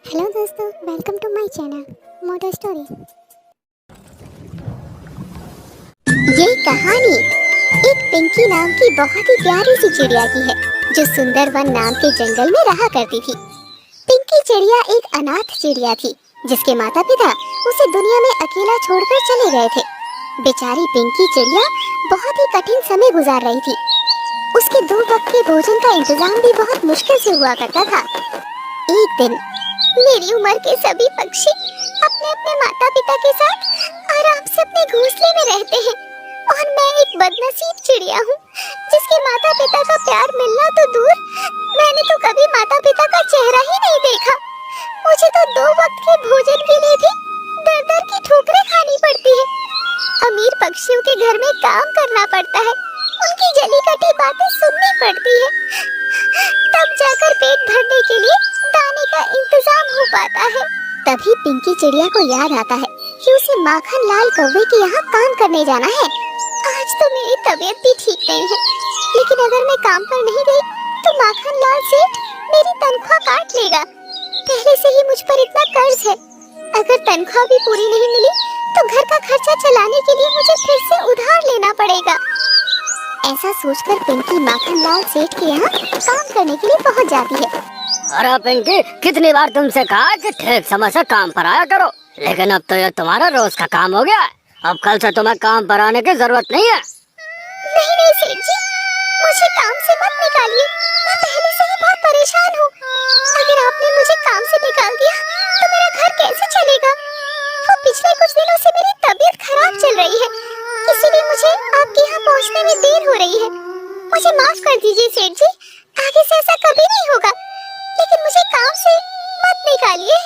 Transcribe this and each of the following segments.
Hello दोस्तों, welcome to my channel motor story. ये कहानी एक पिंकी नाम की बहुत ही प्यारी सी चिड़िया की है जो सुंदरवन नाम के जंगल में रहा करती थी। पिंकी चिड़िया एक अनाथ चिड़िया थी जिसके माता पिता उसे दुनिया में अकेला छोड़कर चले गए थे। बेचारी पिंकी चिड़िया बहुत ही कठिन समय गुजार रही थी। उसके 2 वक्त के भोजन का इंतजाम भी बहुत मुश्किल से हुआ करता था। एक दिन मेरी उम्र के सभी पक्षी अपने अपने माता पिता के साथ आराम से अपने घोंसले में रहते हैं और मैं एक बदनसीब चिड़िया हूँ जिसके माता पिता का प्यार मिलना तो दूर, मैंने तो कभी माता पिता का चेहरा ही नहीं देखा। मुझे तो 2 वक्त के भोजन के लिए भी दर दर की ठोकरें खानी पड़ती है। अमीर पक्षियों के घर में काम करना पड़ता है, उनकी जली कटी बातें सुननी पड़ती है, तब जाकर पेट भरने के लिए दाने का इंतजाम हो पाता है। तभी पिंकी चिड़िया को याद आता है कि उसे माखन लाल कौवे के यहाँ काम करने जाना है। आज तो मेरी तबीयत भी ठीक नहीं है, लेकिन अगर मैं काम पर नहीं गई तो माखन लाल सेठ मेरी तनख्वाह काट लेगा। पहले से ही मुझ पर इतना कर्ज है, अगर तनख्वाह भी पूरी नहीं मिली तो घर का खर्चा चलाने के लिए मुझे फिर से उधार लेना पड़ेगा। ऐसा सोचकर पिंकी माखन लाल सेठ के यहाँ काम करने के लिए पहुँच जाती है। अरे पिंकी, कितनी बार तुमसे कहा कि ठीक समय से काम पर आया करो, लेकिन अब तो ये तुम्हारा रोज का काम हो गया है। अब कल से तुम्हें काम पर आने की जरूरत नहीं है। नहीं सेठ जी, मुझे काम से मत निकालिए, मैं पहले से ही बहुत परेशान हूँ। अगर आपने मुझे काम से निकाल दिया तो मेरा घर कैसे चलेगा? वो पिछले कुछ दिनों से मेरी तबीयत खराब चल रही है, इसीलिए मुझे आपके यहाँ पहुँचने में देर हो रही है। मुझे माफ कर दीजिए सेठ जी, आगे से ऐसा कभी नहीं होगा, लेकिन मुझे काम से मत निकालिए।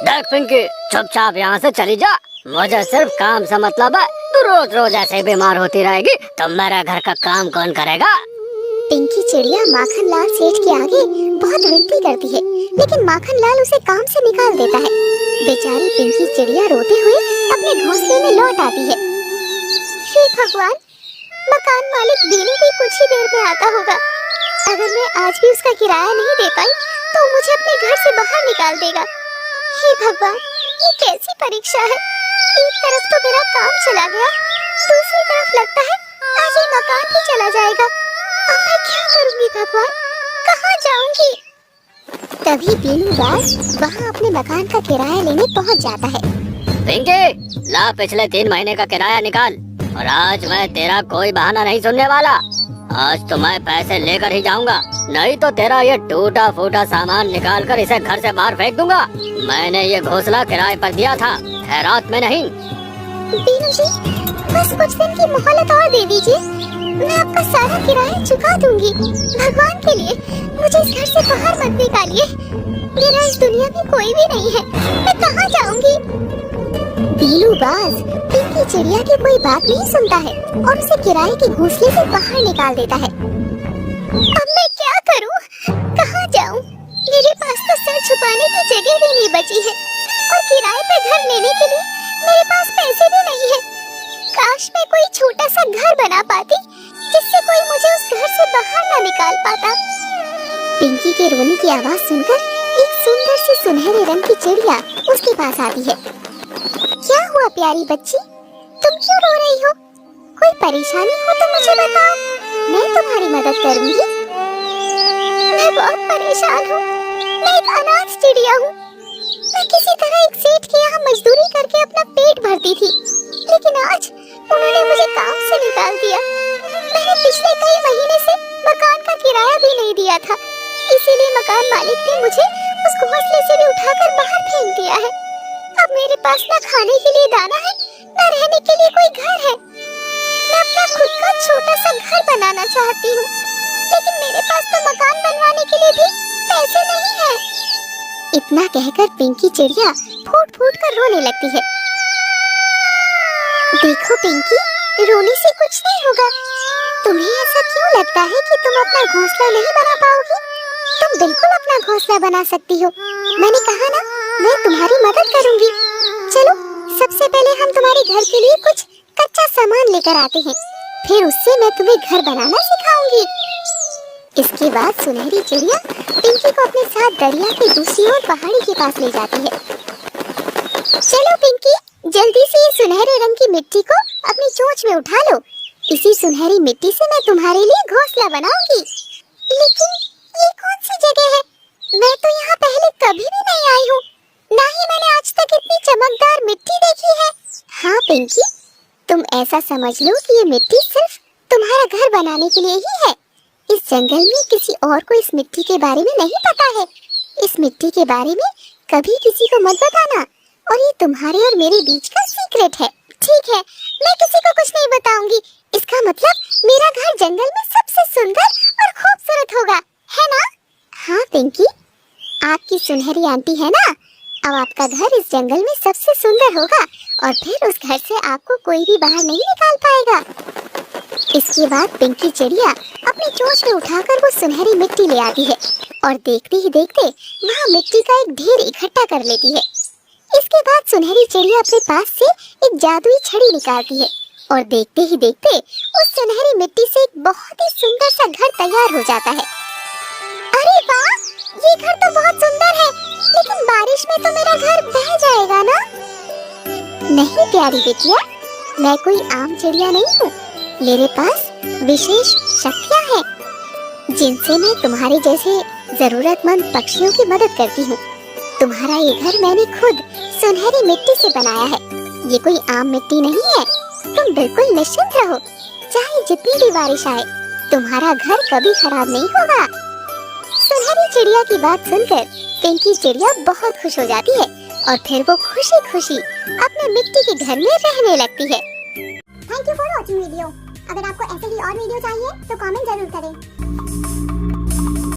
देख पिंकी, चुपचाप यहाँ से चली जा, मुझे सिर्फ काम से मतलब है। तू रोज रोज ऐसे बीमार होती रहेगी तो मेरे घर का काम कौन करेगा? पिंकी चिड़िया माखन लाल सेठ के आगे बहुत विनती करती है, लेकिन माखन लाल उसे काम से निकाल देता है। बेचारी पिंकी चिड़िया रोते हुए अपने घोंसले में लौट आती है। हे भगवान, मकान मालिक दीनू भी कुछ ही देर में आता होगा। अगर मैं आज भी उसका किराया नहीं दे पाई तो मुझे अपने घर से बाहर निकाल देगा। हे भगवान, ये कैसी परीक्षा है? एक तरफ तो मेरा काम चला गया, दूसरी तरफ लगता है आज ये मकान भी चला जाएगा। अब मैं क्या करूंगी भगवान, कहाँ जाऊंगी? तभी दीनू बाज वहाँ अपने मकान का किराया लेने पहुँच जाता है। पिंकी, ला पिछले 3 महीने का किराया निकाल, और आज मैं तेरा कोई बहाना नहीं सुनने वाला। आज तो मैं पैसे लेकर ही जाऊंगा, नहीं तो तेरा ये टूटा फूटा सामान निकाल कर इसे घर से बाहर फेंक दूंगा। मैंने ये घोंसला किराए पर दिया था, खैरात में नहीं। दीनू जी, बस कुछ दिन की मोहलत और दे दीजिए, मैं आपका सारा किराया चुका दूंगी। भगवान के लिए मुझे इस घर से बाहर मत निकालिए, मेरा इस दुनिया में कोई भी नहीं है, मैं कहाँ जाऊंगी? दीनू बाज पिंकी चिड़िया की कोई बात नहीं सुनता है और उसे किराए के घोंसले से बाहर निकाल देता है। अब मैं क्या करूं? कहाँ जाऊं? मेरे पास तो सर छुपाने की जगह भी नहीं बची है और किराए पे घर लेने के लिए मेरे पास पैसे भी नहीं है। काश मैं कोई छोटा सा घर बना पाती जिससे कोई मुझे उस घर से बाहर ना निकाल पाता। पिंकी के रोने की आवाज सुनकर एक सुंदर सी सुनहरे रंग की चिड़िया उसके पास आती है। क्या हुआ प्यारी बच्ची, तुम क्यों रो रही हो? कोई परेशानी हो तो मुझे बताओ, मैं तुम्हारी मदद करूंगी। मैं बहुत परेशान हूँ, मैं एक अनाथ चिड़िया हूँ। मैं किसी तरह एक सेठ के यहाँ मजदूरी करके अपना पेट भरती थी, लेकिन आज उन्होंने मुझे काम से निकाल दिया। मैंने पिछले कई महीने से मकान का किराया भी नहीं दिया था, इसीलिए मकान मालिक ने मुझे उस घोंसले से भी उठाकर बाहर फेंक दिया है। अब मेरे पास न खाने के लिए दाना है, न रहने के लिए कोई घर है। मैं अपना खुद का छोटा सा घर बनाना चाहती हूँ, लेकिन मेरे पास तो मकान बनवाने के लिए भी पैसे नहीं है। इतना कहकर पिंकी चिड़िया फूट फूट कर रोने लगती है। देखो पिंकी, रोने से कुछ नहीं होगा। तुम्हें ऐसा क्यों लगता है कि तुम अपना घोंसला नहीं बना पाओगी? तुम बिल्कुल अपना घोंसला बना सकती हो। मैंने कहा ना, मैं तुम्हारी मदद करूंगी। चलो, सबसे पहले हम तुम्हारे घर के लिए कुछ कच्चा सामान लेकर आते हैं, फिर उससे मैं तुम्हें घर बनाना सिखाऊंगी। इसके बाद सुनहरी चिड़िया पिंकी को अपने साथ दरिया की दूसरी ओर पहाड़ी के पास ले जाती है। चलो पिंकी, जल्दी से ये सुनहरे रंग की मिट्टी को अपनी चोंच में उठा लो। इसी सुनहरी मिट्टी से मैं तुम्हारे लिए घोंसला बनाऊंगी। लेकिन ये कौन सी जगह है? मैं तो यहाँ पहले कभी भी नहीं आई हूँ, ना ही मैंने आज तक इतनी चमकदार मिट्टी देखी है। हाँ पिंकी, तुम ऐसा समझ लो कि ये मिट्टी सिर्फ तुम्हारा घर बनाने के लिए ही है। इस जंगल में किसी और को इस मिट्टी के बारे में नहीं पता है। इस मिट्टी के बारे में कभी किसी को मत बताना, और ये तुम्हारे और मेरे बीच का सीक्रेट है। ठीक है, मैं किसी को कुछ नहीं बताऊंगी। इसका मतलब मेरा घर जंगल में सबसे सुंदर और खूबसूरत होगा, है ना? हाँ पिंकी, आपकी सुनहरी आंटी है ना, अब आपका घर इस जंगल में सबसे सुंदर होगा और फिर उस घर से आपको कोई भी बाहर नहीं निकाल पाएगा। इसके बाद पिंकी चिड़िया अपनी चोंच में उठाकर वो सुनहरी मिट्टी ले आती है और देखते ही देखते वहाँ मिट्टी का एक ढेर इकट्ठा कर लेती है। इसके बाद सुनहरी चिड़िया अपने पास से एक जादुई छड़ी निकालती है और देखते ही देखते उस सुनहरी मिट्टी से एक बहुत ही सुंदर सा घर तैयार हो जाता है। अरे वाह, ये घर तो बहुत सुंदर है, लेकिन बारिश में तो मेरा घर बह जाएगा ना? नहीं प्यारी बिटिया, मैं कोई आम चिड़िया नहीं हूँ। मेरे पास विशेष शक्तियाँ हैं जिनसे मैं तुम्हारे जैसे जरूरतमंद पक्षियों की मदद करती हूँ। तुम्हारा ये घर मैंने खुद सुनहरी मिट्टी से बनाया है। ये कोई आम मिट्टी नहीं है। तुम बिल्कुल निश्चिंत रहो, चाहे जितनी भी बारिश आए, तुम्हारा घर कभी खराब नहीं होगा। सुनहरी चिड़िया की बात सुनकर पिंकी चिड़िया बहुत खुश हो जाती है और फिर वो खुशी खुशी अपने मिट्टी के घर में रहने लगती है। Thank you for watching video. अगर आपको ऐसे ही और वीडियो चाहिए तो कमेंट जरूर करें।